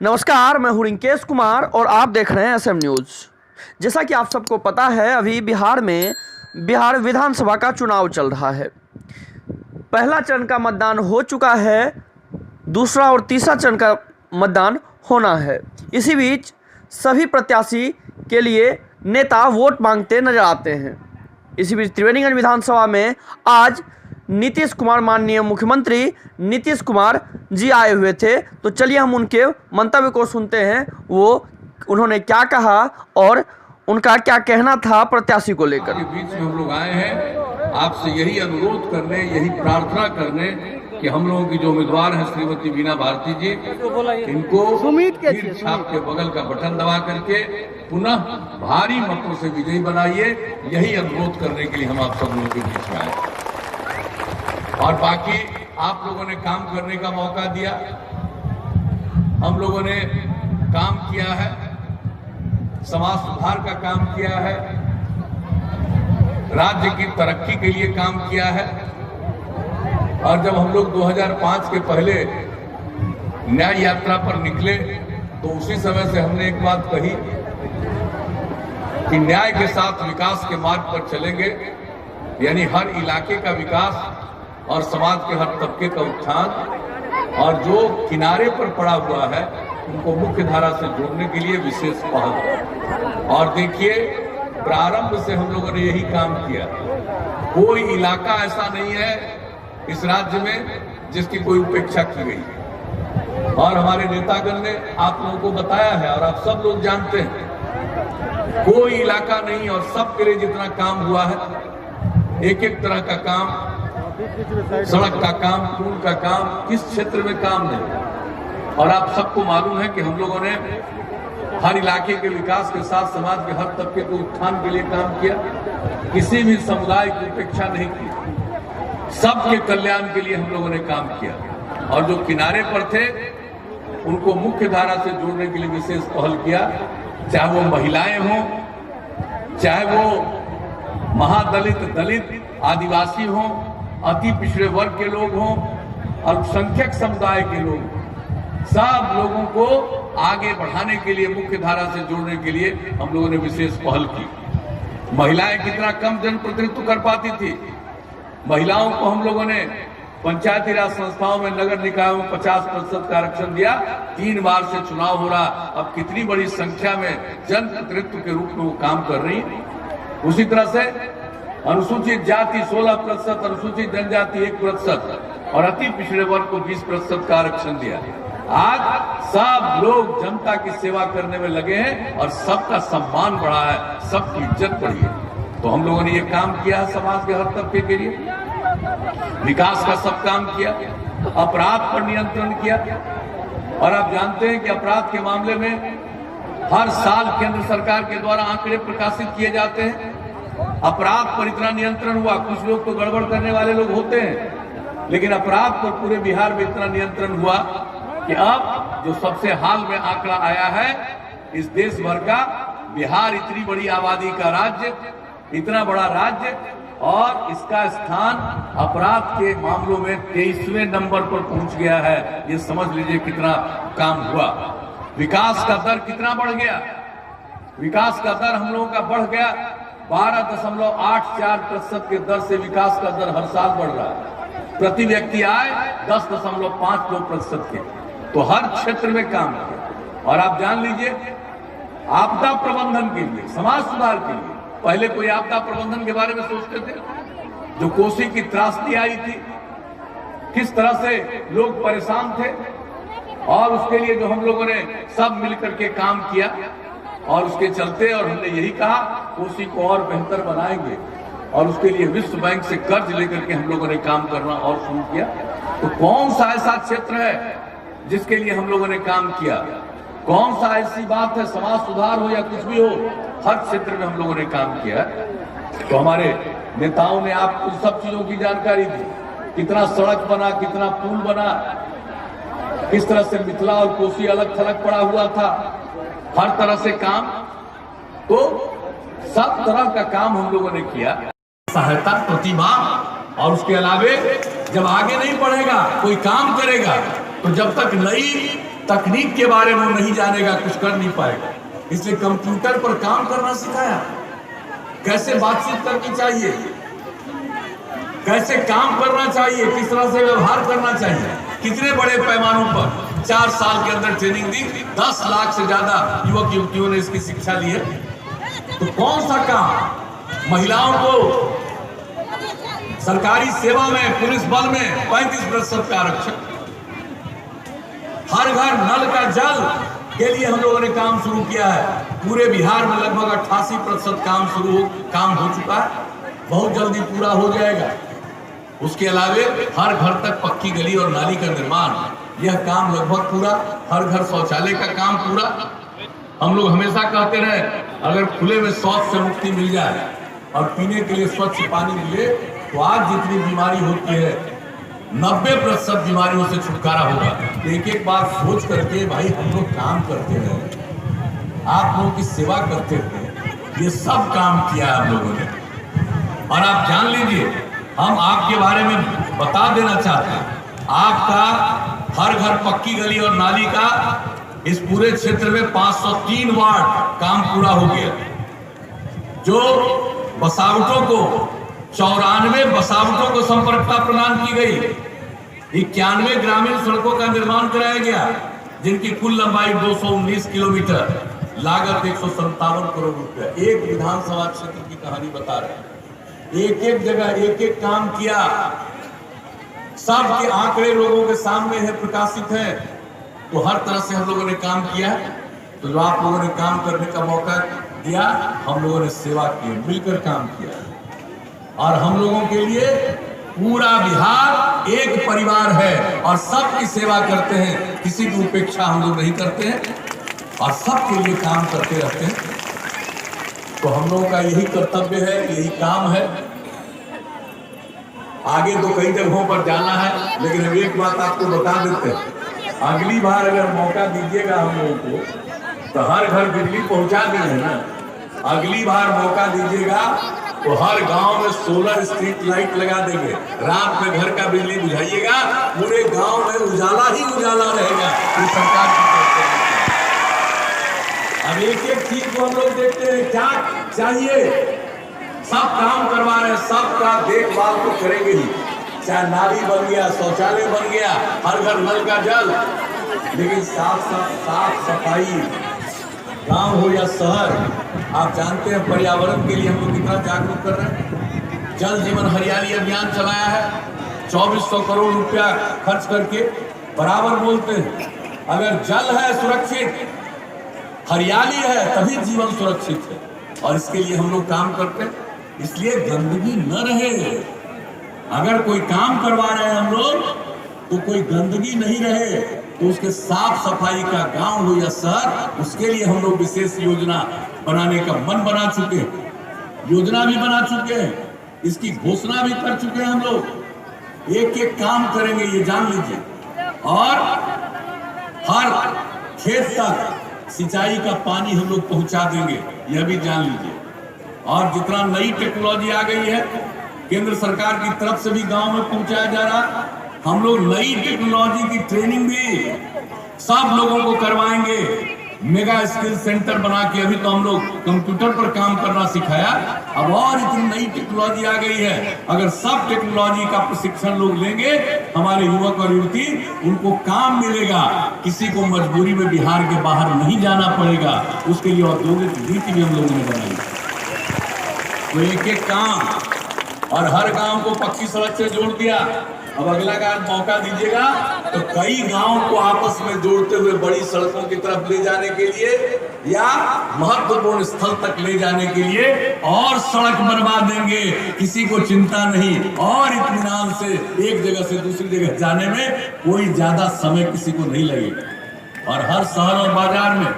नमस्कार, मैं हूं रिंकेश कुमार और आप देख रहे हैं एसएम न्यूज़। जैसा कि आप सबको पता है, अभी बिहार विधानसभा का चुनाव चल रहा है। पहला चरण का मतदान हो चुका है, दूसरा और तीसरा चरण का मतदान होना है। इसी बीच सभी प्रत्याशी के लिए नेता वोट मांगते नजर आते हैं। इसी बीच त्रिवेणीगंज विधानसभा में आज नीतीश कुमार, माननीय मुख्यमंत्री नीतीश कुमार जी आए हुए थे। तो चलिए हम उनके मंतव्य को सुनते हैं, उन्होंने क्या कहा और उनका क्या कहना था प्रत्याशी को लेकर। के बीच में हम लोग आए हैं आपसे यही अनुरोध करने, यही प्रार्थना करने कि हम लोगों की जो उम्मीदवार हैं श्रीमती बीना भारती जी, इनको तीर छाप के बगल का बटन दबा करके पुनः भारी मतों से विजयी बनाइए। यही अनुरोध करने के लिए हम आप सब लोगों के बीच में आए। और बाकी आप लोगों ने काम करने का मौका दिया, हम लोगों ने काम किया है, समाज सुधार का काम किया है, राज्य की तरक्की के लिए काम किया है। और जब हम लोग 2005 के पहले न्याय यात्रा पर निकले तो उसी समय से हमने एक बात कही कि न्याय के साथ विकास के मार्ग पर चलेंगे, यानी हर इलाके का विकास और समाज के हर तबके का उत्थान, और जो किनारे पर पड़ा हुआ है उनको मुख्य धारा से जोड़ने के लिए विशेष पहल। और देखिए, प्रारंभ से हम लोगों ने यही काम किया। कोई इलाका ऐसा नहीं है इस राज्य में जिसकी कोई उपेक्षा की गई। और हमारे नेतागण ने आप लोगों को बताया है और आप सब लोग जानते हैं, कोई इलाका नहीं और सबके लिए जितना काम हुआ है, एक एक तरह का काम, सड़क का काम, पुल का काम, किस क्षेत्र में काम नहीं। और आप सबको मालूम है कि हम लोगों ने हर इलाके के विकास के साथ समाज के हर तबके के उत्थान के लिए काम किया, किसी भी समुदाय की उपेक्षा नहीं की, सबके कल्याण के लिए हम लोगों ने काम किया। और जो किनारे पर थे उनको मुख्य धारा से जोड़ने के लिए विशेष पहल किया, चाहे वो महिलाएं हों, चाहे वो महादलित, दलित, आदिवासी हों, अति पिछड़े वर्ग के लोग हों, अल्पसंख्यक समुदाय के लोग, सब लोगों को आगे बढ़ाने के लिए, मुख्य धारा से जोड़ने के लिए हम लोगों ने विशेष पहल की। महिलाएं कितना कम जनप्रतिनिधित्व कर पाती थी, महिलाओं को हम लोगों ने पंचायती राज संस्थाओं में, नगर निकायों में 50% का आरक्षण दिया। 3 बार से चुनाव हो रहा, अब कितनी बड़ी संख्या में जनप्रतिनिधित्व के रूप में वो काम कर रही है। उसी तरह से अनुसूचित जाति 16%, अनुसूचित जनजाति 1% और अति पिछड़े वर्ग को 20% का आरक्षण दिया। आज सब लोग जनता की सेवा करने में लगे हैं और सबका सम्मान बढ़ा है, सबकी इज्जत बढ़ी है। तो हम लोगों ने ये काम किया है समाज के हर तबके के लिए, विकास का सब काम किया, अपराध पर नियंत्रण किया। और आप जानते हैं कि अपराध के मामले में हर साल केंद्र सरकार के द्वारा आंकड़े प्रकाशित किए जाते हैं। अपराध पर इतना नियंत्रण हुआ, कुछ लोग तो गड़बड़ करने वाले लोग होते हैं, लेकिन अपराध पर पूरे बिहार में इतना नियंत्रण हुआ कि अब जो सबसे हाल में आंकड़ा आया है इस देश भर का, बिहार इतनी बड़ी आबादी का राज्य, इतना बड़ा राज्य, और इसका स्थान अपराध के मामलों में 23वें नंबर पर पहुंच गया है। ये समझ लीजिए कितना काम हुआ। विकास का दर कितना बढ़ गया, विकास का दर हम लोगों का बढ़ गया 12.84% के दर से विकास का दर हर साल बढ़ रहा है। प्रति व्यक्ति आय 10.52% के। तो हर क्षेत्र में काम किया। और आप जान लीजिए, आपदा प्रबंधन के लिए, समाज सुधार के लिए, पहले कोई आपदा प्रबंधन के बारे में सोचते थे? जो कोसी की त्रासदी आई थी, किस तरह से लोग परेशान थे, और उसके लिए जो हम लोगों ने सब मिलकर के काम किया, और उसके चलते, और हमने यही कहा कोसी को और बेहतर बनाएंगे, और उसके लिए विश्व बैंक से कर्ज लेकर के हम लोगों ने काम करना और शुरू किया। तो कौन सा ऐसा क्षेत्र है जिसके लिए हम लोगों ने काम किया? कौन सा ऐसी बात है, समाज सुधार हो या कुछ भी हो, हर क्षेत्र में हम लोगों ने काम किया। तो हमारे नेताओं ने आपको सब चीजों की जानकारी दी, कितना सड़क बना, कितना पुल बना, किस तरह से मिथिला और कोसी अलग थलग पड़ा हुआ था, हर तरह से काम। तो सब तरह का काम हम लोगों ने किया। सहायता, प्रतिभा, और उसके अलावे जब आगे नहीं बढ़ेगा, कोई काम करेगा, तो जब तक नई तकनीक के बारे में नहीं जानेगा कुछ कर नहीं पाएगा। इसलिए कंप्यूटर पर काम करना सिखाया, कैसे बातचीत करनी चाहिए, कैसे काम करना चाहिए, किस तरह से व्यवहार करना चाहिए। कितने बड़े पैमानों पर 4 साल के अंदर ट्रेनिंग दी, 10 लाख से ज्यादा युवक युवतियों ने इसकी शिक्षा ली है। तो कौन सा काम महिलाओं को सरकारी सेवा में, पुलिस बल में 35% का आरक्षण, हर घर नल का जल के लिए हम लोगों ने काम शुरू किया है। पूरे बिहार में लगभग 88% काम हो चुका है, बहुत जल्दी पूरा हो जाएगा। उसके अलावे हर घर तक पक्की गली और नाली का निर्माण, यह काम लगभग पूरा। हर घर शौचालय का काम पूरा। हम लोग हमेशा कहते रहे अगर खुले में शौच से मुक्ति मिल जाए और पीने के लिए स्वच्छ पानी मिले तो आज जितनी बीमारी होती है 90% बीमारियों से छुटकारा होगा। एक एक बात सोच करके भाई हम लोग काम करते रहे, आप लोगों की सेवा करते रहे, ये सब काम किया हम लोगों ने। और आप जान लीजिए, हम आपके बारे में बता देना चाहते हैं, आपका हर घर पक्की गली और नाली का इस पूरे क्षेत्र में 503 वार्ड काम पूरा हो गया। जो बसावटों को 94 बसावटों को संपर्कता प्रदान की गई, 91 ग्रामीण सड़कों का निर्माण कराया गया जिनकी कुल लंबाई 219 किलोमीटर, लागत 157 करोड़ रुपया। एक विधानसभा क्षेत्र की कहानी बता रहे हैं, एक एक जगह एक एक काम किया। सबके आंकड़े लोगों के सामने है, प्रकाशित है। तो हर तरह से हम लोगों ने काम किया। तो जो आप लोगों ने काम करने का मौका दिया, हम लोगों ने सेवा की, मिलकर काम किया। और हम लोगों के लिए पूरा बिहार एक परिवार है और सबकी सेवा करते हैं, किसी की उपेक्षा हम लोग नहीं करते हैं और सबके लिए काम करते रहते हैं। तो हम लोगों का यही कर्तव्य है, यही काम है। आगे तो कई जगहों पर जाना है, लेकिन अब एक बात आपको बता देते हैं, अगली बार अगर मौका दीजिएगा हम लोगों को तो हर घर बिजली पहुंचा देंगे ना। अगली बार मौका दीजिएगा तो हर गांव में सोलर स्ट्रीट लाइट लगा देंगे, रात में घर का बिजली बुझाइएगा, पूरे गांव में उजाला ही उजाला रहेगा। ये सरकार की तरफ से। अब एक एक चीज को हम लोग देखते हैं, क्या चाहिए, सब काम करवा रहे हैं, सबका देखभाल तो करेंगे ही, चाहे नाली बन गया, शौचालय बन गया, हर घर नल का जल, लेकिन साफ सफाई, गांव हो या शहर, आप जानते हैं पर्यावरण के लिए हम लोग कितना जागरूक कर रहे हैं। जल जीवन हरियाली अभियान चलाया है, 2400 करोड़ रुपया खर्च करके। बराबर बोलते हैं, अगर जल है सुरक्षित, हरियाली है, तभी जीवन सुरक्षित है। और इसके लिए हम लोग काम करते हैं। इसलिए गंदगी न रहे। अगर कोई काम करवा रहे हैं हम लोग तो कोई गंदगी नहीं रहे, तो उसके साफ सफाई का गांव हो या शहर, उसके लिए हम लोग विशेष योजना बनाने का मन बना चुके हैं, योजना भी बना चुके हैं, इसकी घोषणा भी कर चुके हैं। हम लोग एक एक काम करेंगे, ये जान लीजिए। और हर खेत तक सिंचाई का पानी हम लोग पहुंचा देंगे, यह भी जान लीजिए। और जितना नई टेक्नोलॉजी आ गई है केंद्र सरकार की तरफ से भी गांव में पहुंचाया जा रहा। हम लोग नई टेक्नोलॉजी की ट्रेनिंग भी सब लोगों को करवाएंगे, मेगा स्किल सेंटर बना के। अभी तो हम लोग कंप्यूटर पर काम करना सिखाया, अब और इतनी नई टेक्नोलॉजी आ गई है। अगर सब टेक्नोलॉजी का प्रशिक्षण लोग लेंगे, हमारे युवक और युवती, उनको काम मिलेगा, किसी को मजबूरी में बिहार के बाहर नहीं जाना पड़ेगा। उसके लिए औद्योगिक नीति भी हम लोगों ने बनाई। तो एक एक काम, और हर गांव को पक्की सड़क से जोड़ दिया। अब अगला बार मौका दीजिएगा तो कई गांव को आपस में जोड़ते हुए बड़ी सड़कों की तरफ ले जाने के लिए या महत्वपूर्ण स्थल तक ले जाने के लिए और सड़क बनवा देंगे। किसी को चिंता नहीं, और इत्मीनान से एक जगह से दूसरी जगह जाने में कोई ज्यादा समय किसी को नहीं लगेगा। और हर शहर और बाजार में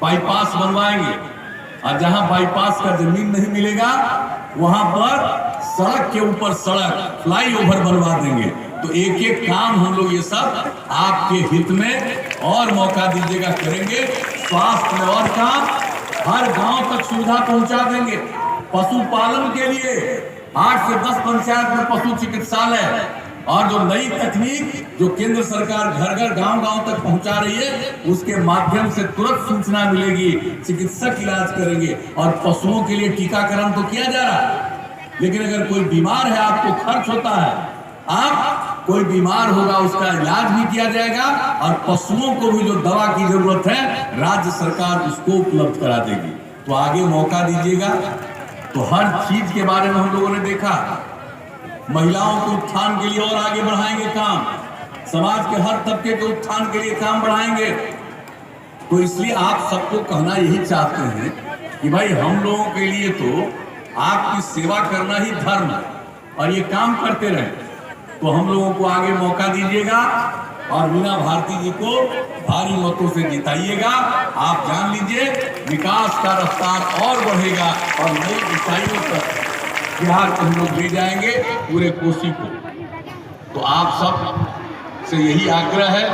बाईपास बनवाएंगे, और जहां बाईपास का जमीन नहीं मिलेगा वहां पर सड़क के ऊपर सड़क, फ्लाईओवर बनवा देंगे। तो एक एक काम हम लोग ये सब आपके हित में, और मौका दीजिएगा करेंगे। स्वास्थ्य में और काम, हर गांव तक सुविधा पहुंचा देंगे। पशुपालन के लिए 8 से 10 पंचायत में पशु चिकित्सालय, और जो नई तकनीक जो केंद्र सरकार घर घर गांव गांव तक पहुंचा रही है, उसके माध्यम से तुरंत सूचना मिलेगी, चिकित्सक इलाज करेंगे। और पशुओं के लिए टीकाकरण तो किया जा रहा है, लेकिन अगर कोई बीमार है, आपको खर्च होता है, आप कोई बीमार होगा उसका इलाज भी किया जाएगा, और पशुओं को भी जो दवा की जरूरत है राज्य सरकार उसको उपलब्ध करा देगी। तो आगे मौका दीजिएगा। तो हर चीज के बारे में हम लोगों ने देखा, महिलाओं के उत्थान के लिए और आगे बढ़ाएंगे काम, समाज के हर तबके के उत्थान के लिए काम बढ़ाएंगे। तो इसलिए आप सबको कहना यही चाहते हैं कि भाई हम लोगों के लिए तो आपकी सेवा करना ही धर्म है, और ये काम करते रहें। तो हम लोगों को आगे मौका दीजिएगा और मीना भारती जी को भारी मतों से जिताइएगा। आप जान लीजिए, विकास का रफ्तार और बढ़ेगा और नई ऊंचाइयों तक बिहार को हम लोग ले जाएंगे, पूरे कोसी को। तो आप सब से यही आग्रह है,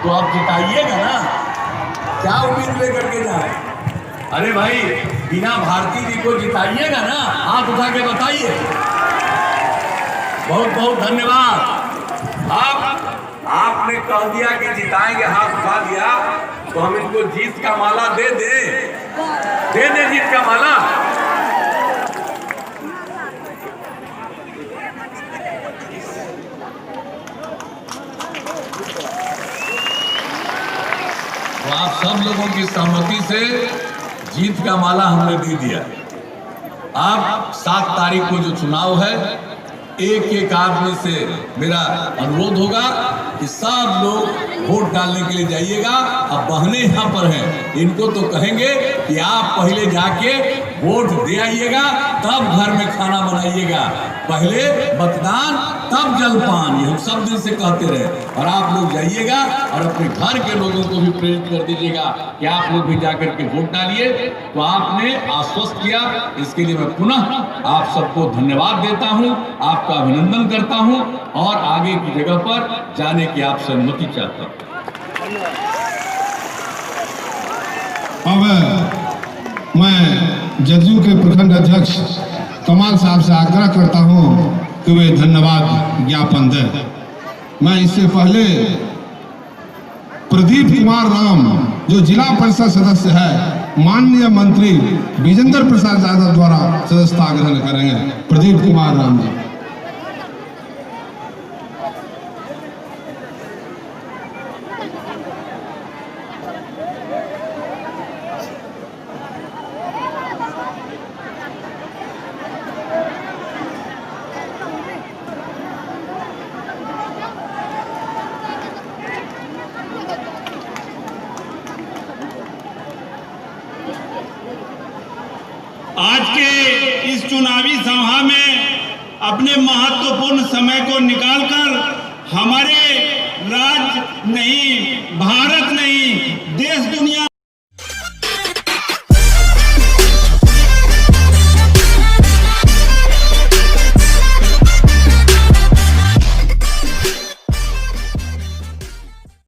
तो आप जिताइएगा ना, क्या उम्मीद लेकर के जाए? अरे भाई, मीना भारती जी को जिताइएगा ना, हाथ उठा के बताइए। बहुत बहुत धन्यवाद। आपने कह दिया कि जिताएंगे, हाथ उठा दिया, तो हम इनको जीत का माला दे दे जीत का माला। तो आप सब लोगों की सहमति से जीत का माला हमने दे दिया। अब 7 तारीख को जो चुनाव है, एक एक आदमी से मेरा अनुरोध होगा कि सब लोग वोट डालने के लिए जाइएगा। अब बहनें यहाँ पर हैं, इनको तो कहेंगे कि आप पहले जाके वोट दे आइएगा, तब घर में खाना बनाइएगा। पहले मतदान तब जलपान, ये हम सब दिन से कहते रहे। और आप लोग जाइएगा और अपने घर के लोगों को भी प्रेरित कर दीजिएगा कि आप लोग भी जाकर के वोट डालिए। तो आपने आश्वस्त किया, इसके लिए मैं पुनः आप सबको धन्यवाद देता हूं, आपका अभिनंदन करता हूं और आगे की जगह पर जाने की आपसे अनुमति चाहता हूं। अब मैं जदयू के प्रखंड अध्यक्ष कमाल साहब से आग्रह करता हूं कि वे धन्यवाद ज्ञापन दें। मैं इससे पहले प्रदीप कुमार राम, जो जिला परिषद सदस्य है, माननीय मंत्री विजेंद्र प्रसाद यादव द्वारा सदस्यता ग्रहण करेंगे। प्रदीप कुमार राम जी। आज के इस चुनावी सभा में अपने महत्वपूर्ण समय को निकालकर हमारे राज्य नहीं, भारत नहीं, देश दुनिया